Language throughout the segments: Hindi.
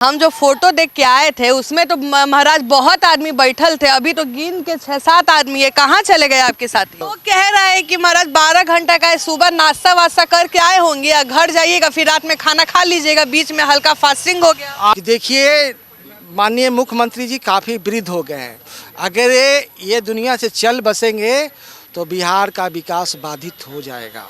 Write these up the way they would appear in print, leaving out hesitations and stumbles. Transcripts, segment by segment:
हम जो फोटो देख के आए थे उसमें तो महाराज बहुत आदमी बैठल थे, अभी तो गिन के 6-7 आदमी है। कहाँ चले गए आपके साथी? वो कह रहा है कि महाराज 12 घंटा का है, सुबह नाश्ता वास्ता करके आए होंगे, घर जाइएगा, फिर रात में खाना खा लीजिएगा, बीच में हल्का फास्टिंग हो गया। देखिए, माननीय मुख्यमंत्री जी काफ़ी वृद्ध हो गए हैं। अगर ये दुनिया से चल बसेंगे तो बिहार का विकास बाधित हो जाएगा।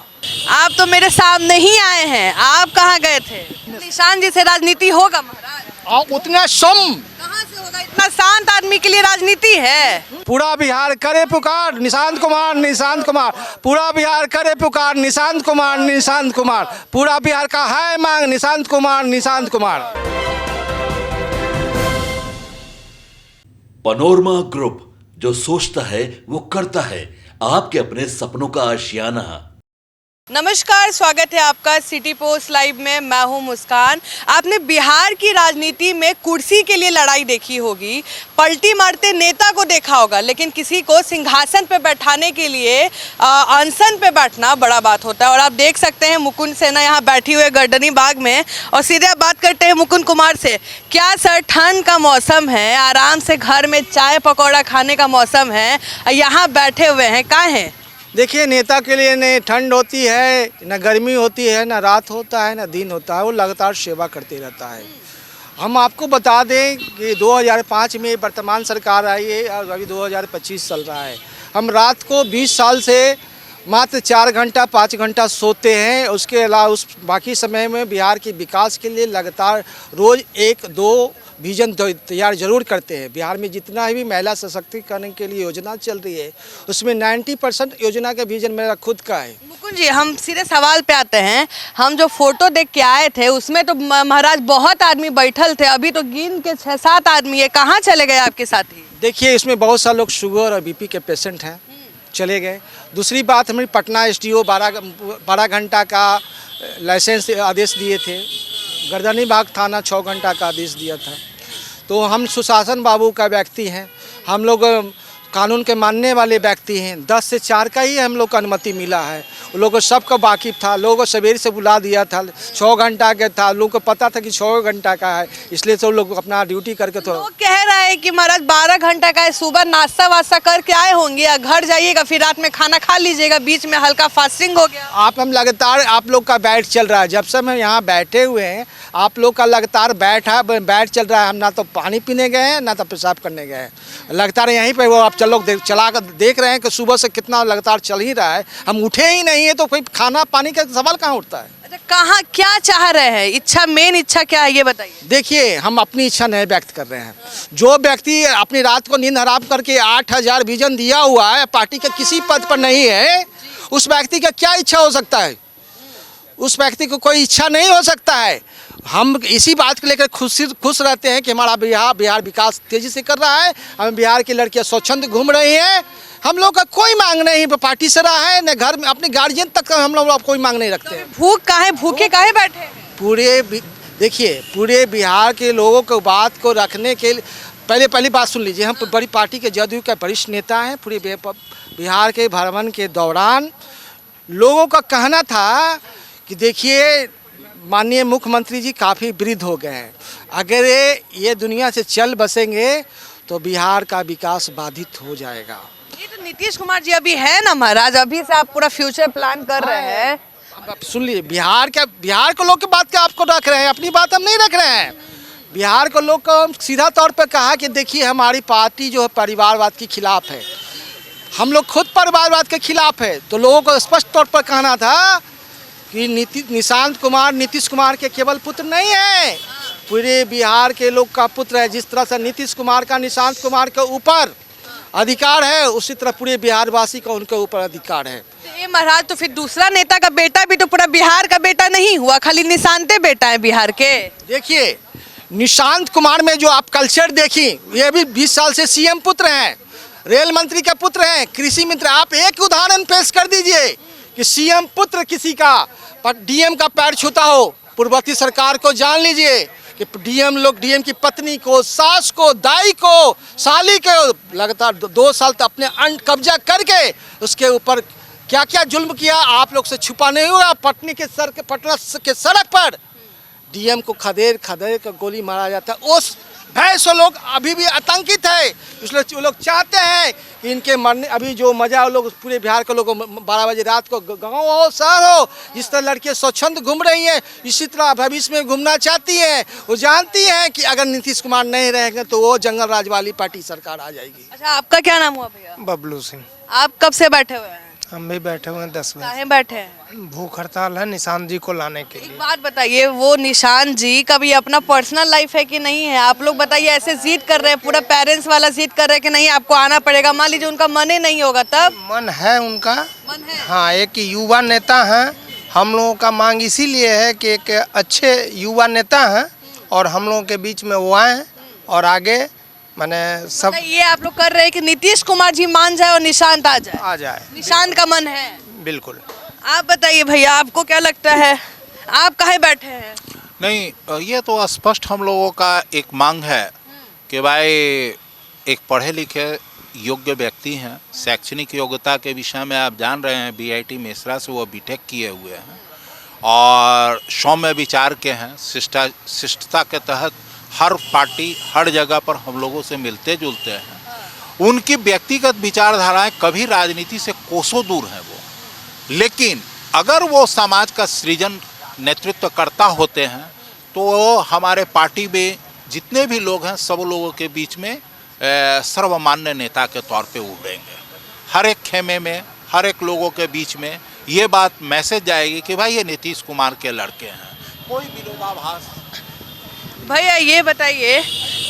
आप तो मेरे सामने ही आए हैं, आप कहाँ गए थे? निशान जी से राजनीति होगा महाराज? और उतना कहाँ से होगा? इतना शांत आदमी के लिए राजनीति है? पूरा बिहार करे पुकार निशांत कुमार, निशांत कुमार। पूरा बिहार करे पुकार निशांत कुमार, निशांत कुमार। पूरा बिहार का है मांग निशांत कुमार, निशांत कुमार। पनोरमा ग्रुप, जो सोचता है वो करता है। आपके अपने सपनों का आशियाना। नमस्कार, स्वागत है आपका सिटी पोस्ट लाइव में। मैं हूं मुस्कान। आपने बिहार की राजनीति में कुर्सी के लिए लड़ाई देखी होगी, पलटी मारते नेता को देखा होगा, लेकिन किसी को सिंहासन पे बैठाने के लिए अनशन पे बैठना बड़ा बात होता है। और आप देख सकते हैं मुकुंद सिन्हा यहाँ बैठी हुए गर्दनी बाग में। और सीधे बात करते हैं मुकुंद कुमार से। क्या सर, ठंड का मौसम है, आराम से घर में चाय पकौड़ा खाने का मौसम है, यहाँ बैठे हुए हैं, कहाँ हैं? देखिए, नेता के लिए न ठंड होती है, न गर्मी होती है, न रात होता है, न दिन होता है। वो लगातार सेवा करते रहता है। हम आपको बता दें कि 2005 में वर्तमान सरकार आई है और अभी 2025 चल रहा है। हम रात को 20 साल से मात्र 4 घंटा 5 घंटा सोते हैं। उसके अलावा उस बाकी समय में बिहार के विकास के लिए लगातार रोज़ 1-2 विजन तैयार जरूर करते हैं। बिहार में जितना भी महिला सशक्तिकरण के लिए योजना चल रही है, उसमें 90% योजना का विजन मेरा खुद का है। मुकुंद जी, हम सीधे सवाल पे आते हैं। हम जो फोटो देख के आए थे उसमें तो महाराज बहुत आदमी बैठल थे, अभी तो गिन के 6-7 आदमी है। कहाँ चले गए आपके साथी? देखिए, इसमें बहुत सारे लोग शुगर और बीपी के पेशेंट हैं, चले गए। दूसरी बात, हमारी पटना एसडीओ 12 घंटा का लाइसेंस आदेश दिए थे। गर्दनी बाग थाना 6 घंटा का आदेश दिया था। तो हम सुशासन बाबू का व्यक्ति हैं, हम लोग कानून के मानने वाले व्यक्ति हैं। 10 से 4 का ही हम लोग को अनुमति मिला है। लोगों को सबका वाकिफ था, लोगों को सवेरे से बुला दिया था। 6 घंटा का था, लोगों को पता था कि 6 घंटा का है, इसलिए तो लोग अपना ड्यूटी करके तो कह रहा है कि महाराज 12 घंटा का है, सुबह नाश्ता वास्ता करके आए होंगे, घर जाइएगा, फिर रात में खाना खा लीजिएगा, बीच में हल्का फास्टिंग हो गया। हम लगातार आप लोग का बैठ चल रहा है। जब से हम यहाँ बैठे हुए हैं, आप लोग का लगातार बैठ चल रहा है। हम ना तो पानी पीने गए हैं, ना तो पेशाब करने गए हैं। लगातार यहीं पे वो आप चला कर देख रहे हैं कि सुबह से कितना लगातार चल ही रहा है। हम उठे ही नहीं है तो कोई खाना पानी का सवाल कहाँ उठता है? अच्छा, कहाँ क्या चाह रहे हैं? इच्छा, मेन इच्छा क्या है ये बताइए। देखिए, हम अपनी इच्छा नहीं व्यक्त कर रहे हैं। जो व्यक्ति अपनी रात को नींद हराम करके 8000 विजन दिया हुआ है, पार्टी के किसी पद पर नहीं है, उस व्यक्ति का क्या इच्छा हो सकता है? उस व्यक्ति को कोई इच्छा नहीं हो सकता है। हम इसी बात को लेकर खुश रहते हैं कि हमारा बिहार विकास तेजी से कर रहा है। हम बिहार की लड़कियां स्वच्छंद घूम रही हैं। हम लोग का कोई मांग नहीं पार्टी से रहा है, न घर में अपने गार्जियन तक का हम लोग कोई मांग नहीं रखते हैं। भूख काहे, भूखे काहे बैठे? देखिए, पूरे बिहार के लोगों को बात को रखने के लिए पहली बात सुन लीजिए। हम बड़ी पार्टी के जदयू के वरिष्ठ नेता हैं। पूरे बिहार के भ्रमण के दौरान लोगों का कहना था कि देखिए, माननीय मुख्यमंत्री जी काफ़ी वृद्ध हो गए हैं। अगर ये दुनिया से चल बसेंगे तो बिहार का विकास बाधित हो जाएगा। ये तो नीतीश कुमार जी अभी है ना महाराज, अभी से आप पूरा फ्यूचर प्लान कर रहे हैं। अब सुन लीजिए, बिहार के लोग की बात क्या आपको रख रहे हैं, अपनी बात हम नहीं रख रहे हैं। बिहार के लोग को हम सीधा तौर पर कहा कि देखिए, हमारी पार्टी जो है परिवारवाद के खिलाफ है। हम लोग खुद परिवारवाद के खिलाफ है। तो लोगों को स्पष्ट तौर पर कहना था कि निशांत कुमार नीतीश कुमार के केवल पुत्र नहीं है, पूरे बिहार के लोग का पुत्र है। जिस तरह से नीतीश कुमार का निशांत कुमार के ऊपर अधिकार है, उसी तरह पूरे बिहारवासी का उनके ऊपर अधिकार है। ये महाराज, तो फिर दूसरा नेता का बेटा भी तो पूरा बिहार का बेटा नहीं हुआ, खाली निशांते बेटा है बिहार के। देखिए, निशांत कुमार में जो आप कल्चर देखी, ये भी 20 साल से सीएम पुत्र हैं, रेल मंत्री का पुत्र हैं, कृषि मंत्री। आप एक उदाहरण पेश कर दीजिए कि सीएम पुत्र किसी का पर डीएम का पैर छूता हो। पूर्ववर्ती सरकार को जान लीजिए कि डीएम की पत्नी को, सास को, दाई को, साली को लगातार 2 साल तक अपने कब्जा करके उसके ऊपर क्या क्या जुल्म किया, आप लोग से छुपा नहीं हुआ। पटना के सड़क पर डीएम को खदेड़ खदेड़ कर गोली मारा जाता है। उस भय से लोग अभी भी आतंकित है, इसलिए वो लोग चाहते हैं कि इनके मरने, अभी जो मजा वो लोग पूरे बिहार के लोग 12 बजे रात को गाँव हो शहर हो, जिस तरह लड़कियाँ स्वच्छंद घूम रही हैं, इसी तरह भविष्य में घूमना चाहती हैं। वो जानती हैं कि अगर नीतीश कुमार नहीं रहेंगे तो वो जंगल राज वाली पार्टी सरकार आ जाएगी। अच्छा, आपका क्या नाम हुआ भैया? बबलू सिंह। आप कब से बैठे हुए हैं? हम भी बैठे हुए हैं 10 बजे। काहे बैठे हैं? भूख हड़ताल है निशांत जी को लाने के एक लिए। बात बताइए, वो निशान जी का भी अपना पर्सनल लाइफ है कि नहीं है? आप लोग बताइए, ऐसे जिद कर रहे हैं, पूरा पेरेंट्स वाला जिद कर रहे हैं कि नहीं आपको आना पड़ेगा, मान लीजिए उनका मन ही नहीं होगा तब? मन है उनका। मन है। हाँ, एक युवा नेता हैं। हम लोगों का मांग इसीलिए है कि एक अच्छे युवा नेता हैं और हम लोगों के बीच में वो आए और आगे माने सब ये आप लोग कर रहे हैं कि नीतीश कुमार जी मान जाए और निशांत आ जाए। आ जाए। निशांत का मन है। बिल्कुल। आप बताइए भैया, आपको क्या लगता है, आप काहे बैठे हैं? नहीं, ये तो स्पष्ट हम लोगों का एक मांग है कि भाई एक पढ़े लिखे योग्य व्यक्ति हैं, शैक्षणिक योग्यता के विषय में आप जान रहे हैं, बीआईटी मिश्रा से वो बीटेक किए हुए हैं और सौम्य विचार के हैं, शिष्टता के तहत हर पार्टी हर जगह पर हम लोगों से मिलते जुलते हैं। उनकी व्यक्तिगत विचारधाराएं कभी राजनीति से कोसों दूर हैं वो, लेकिन अगर वो समाज का सृजन नेतृत्व करता होते हैं तो वो हमारे पार्टी में जितने भी लोग हैं सब लोगों के बीच में सर्वमान्य नेता के तौर पे उभरेंगे। हर एक खेमे में, हर एक लोगों के बीच में ये बात मैसेज जाएगी कि भाई ये नीतीश कुमार के लड़के हैं। कोई विरोधाभास। भैया ये बताइए,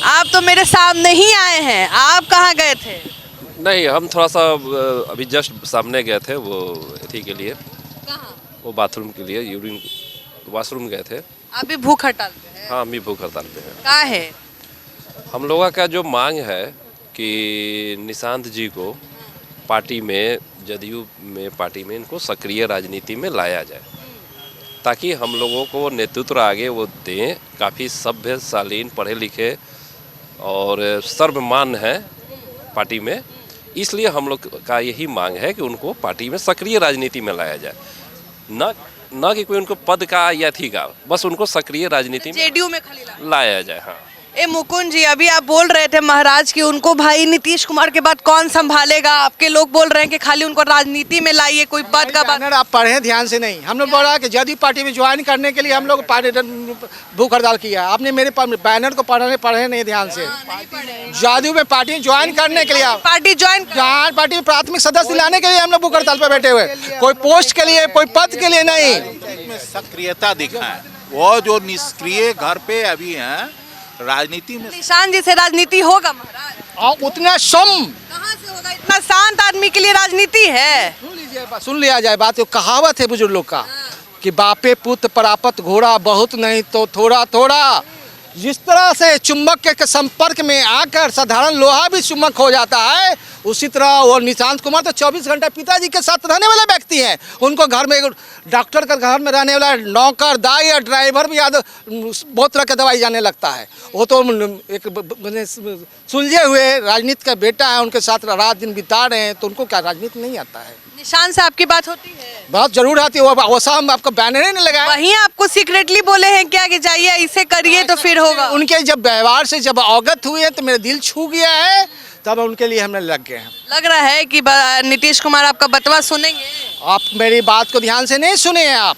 आप तो मेरे सामने ही आए हैं, आप कहाँ गए थे? नहीं, हम थोड़ा सा अभी जस्ट सामने गए थे, वो अथी के लिए, कहाँ? वो बाथरूम के लिए, यूरिन वॉशरूम गए थे। आप भी भूख हड़ताल पे हैं? हाँ, हम भी भूख हड़ताल पे हैं। कहाँ है? हम लोगों का जो मांग है कि निशांत जी को पार्टी में, जदयू में पार्टी में इनको सक्रिय राजनीति में लाया जाए ताकि हम लोगों को नेतृत्व आगे वो दें। काफ़ी सभ्य शालीन पढ़े लिखे और सर्वमान्य है पार्टी में, इसलिए हम लोग का यही मांग है कि उनको पार्टी में सक्रिय राजनीति में लाया जाए, न कि कोई उनको पद का या थी का, बस उनको सक्रिय राजनीति में जेडीयू में खाली लाया जाए। हाँ। ए मुकुंद जी, अभी आप बोल रहे थे महाराज कि उनको भाई नीतीश कुमार के बाद कौन संभालेगा, आपके लोग बोल रहे हैं कि खाली उनको राजनीति में लाइए, कोई पद का बात। बैनर आप पढ़े ध्यान से नहीं, हम लोग बोल रहा है कि जदयू पार्टी में ज्वाइन करने के लिए हम लोग भूख हड़ताल किया। आपने मेरे बैनर को पढ़े नहीं ध्यान से। जदयू में पार्टी ज्वाइन करने के लिए, पार्टी ज्वाइन पार्टी में प्राथमिक सदस्य दिलाने के लिए हम लोग भूख हड़ताल पर बैठे हुए, कोई पोस्ट के लिए, कोई पद के लिए नहीं। में सक्रियता दिखाएं। वो जो निष्क्रिय घर पे अभी हैं राजनीति में, निशांत जी से राजनीति होगा महाराज? और उतना कहाँ से होगा? इतना शांत आदमी के लिए राजनीति है? सुन लिया जाए बात। वो कहावत है बुजुर्ग लोग का कि बापे पुत्र परापत घोड़ा, बहुत नहीं तो थोड़ा थोड़ा। जिस तरह से चुंबक के संपर्क में आकर साधारण लोहा भी चुंबक हो जाता है, उसी तरह वो निशांत कुमार तो 24 घंटा पिताजी के साथ रहने वाला व्यक्ति हैं। उनको घर में डॉक्टर का घर में रहने वाला नौकर, दाई या ड्राइवर भी याद बहुत तरह का दवाई जाने लगता है। वो तो एक सुलझे हुए राजनीति का बेटा है, उनके साथ रात दिन बिता रहे हैं, तो उनको क्या राजनीति नहीं आता है? निशांत से आपकी बात होती है? बहुत जरूर आती है। वो हम आपको बैनर ही नहीं लगाया। वहीं आपको सीक्रेटली बोले हैं क्या कि जाइए इसे करिए तो फिर होगा? उनके जब व्यवहार से जब अवगत हुए तो मेरा दिल छू गया है, तब उनके लिए हमने लग गए हैं। लग रहा है कि नीतीश कुमार आपका बतवा सुनेंगे। आप मेरी बात को ध्यान से नहीं सुने हैं आप।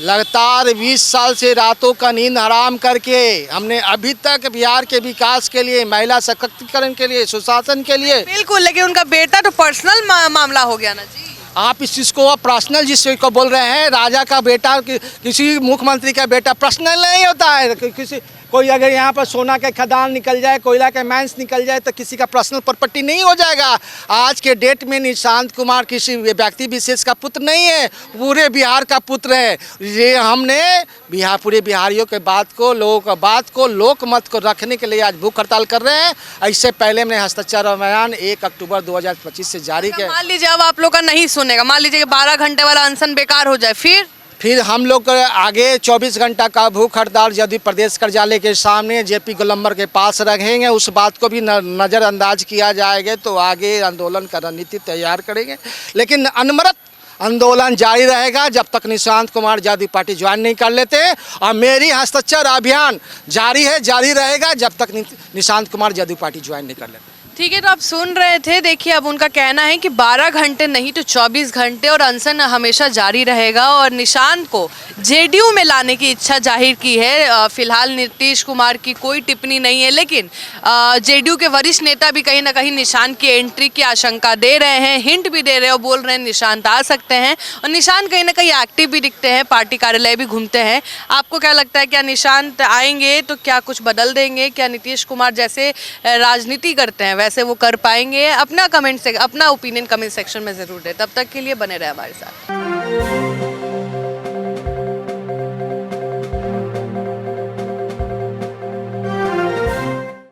लगातार 20 साल से रातों का नींद हराम करके हमने अभी तक बिहार के विकास के लिए, महिला सशक्तिकरण के लिए, सुशासन के लिए। बिल्कुल, लेकिन उनका बेटा तो पर्सनल मामला हो गया ना जी। आप इस चीज़ को पर्सनल जिस को बोल रहे हैं, राजा का बेटा किसी मुख्यमंत्री का बेटा पर्सनल नहीं होता है। किसी कोई अगर यहाँ पर सोना के खदान निकल जाए, कोयला के माइंस निकल जाए तो किसी का पर्सनल प्रॉपर्टी नहीं हो जाएगा। आज के डेट में निशांत कुमार किसी व्यक्ति विशेष का पुत्र नहीं है, पूरे बिहार का पुत्र है। ये हमने पूरे बिहारियों के बात को, लोगों का बात को, लोक मत को रखने के लिए आज भूख हड़ताल कर रहे हैं। इससे पहले हमने हस्ताक्षर अभियान 1 अक्टूबर 2025 से जारी किया। मान लीजिए अब आप लोग का नहीं सुनेगा, मान लीजिए कि 12 घंटे वाला अनशन बेकार हो जाए, फिर हम लोग आगे 24 घंटा का भूख हड़ताल यदि प्रदेश कार्यालय के सामने जेपी गोलंबर के पास रखेंगे, उस बात को भी नज़रअंदाज किया जाएगा, तो आगे आंदोलन का रणनीति तैयार करेंगे। लेकिन अनवरत आंदोलन जारी रहेगा जब तक निशांत कुमार जादू पार्टी ज्वाइन नहीं कर लेते, और मेरी हस्ताक्षर अभियान जारी है, जारी रहेगा जब तक निशांत कुमार जादू पार्टी ज्वाइन नहीं कर लेते। ठीक है, तो आप सुन रहे थे। देखिए, अब उनका कहना है कि 12 घंटे नहीं तो 24 घंटे और अनशन हमेशा जारी रहेगा, और निशांत को जेडीयू में लाने की इच्छा जाहिर की है। फिलहाल नीतीश कुमार की कोई टिप्पणी नहीं है, लेकिन जेडीयू के वरिष्ठ नेता भी कहीं ना कहीं निशांत की एंट्री की आशंका दे रहे हैं, हिंट भी दे रहे हैं और बोल रहे हैं निशांत आ सकते हैं। और निशांत कहीं ना कहीं एक्टिव भी दिखते हैं, पार्टी कार्यालय भी घूमते हैं। आपको क्या लगता है, क्या निशांत आएंगे तो क्या कुछ बदल देंगे? क्या नीतीश कुमार जैसे राजनीति करते हैं वैसे वो कर पाएंगे? अपना ओपिनियन कमेंट सेक्शन में जरूर दें। तब तक के लिए बने रहे हमारे साथ।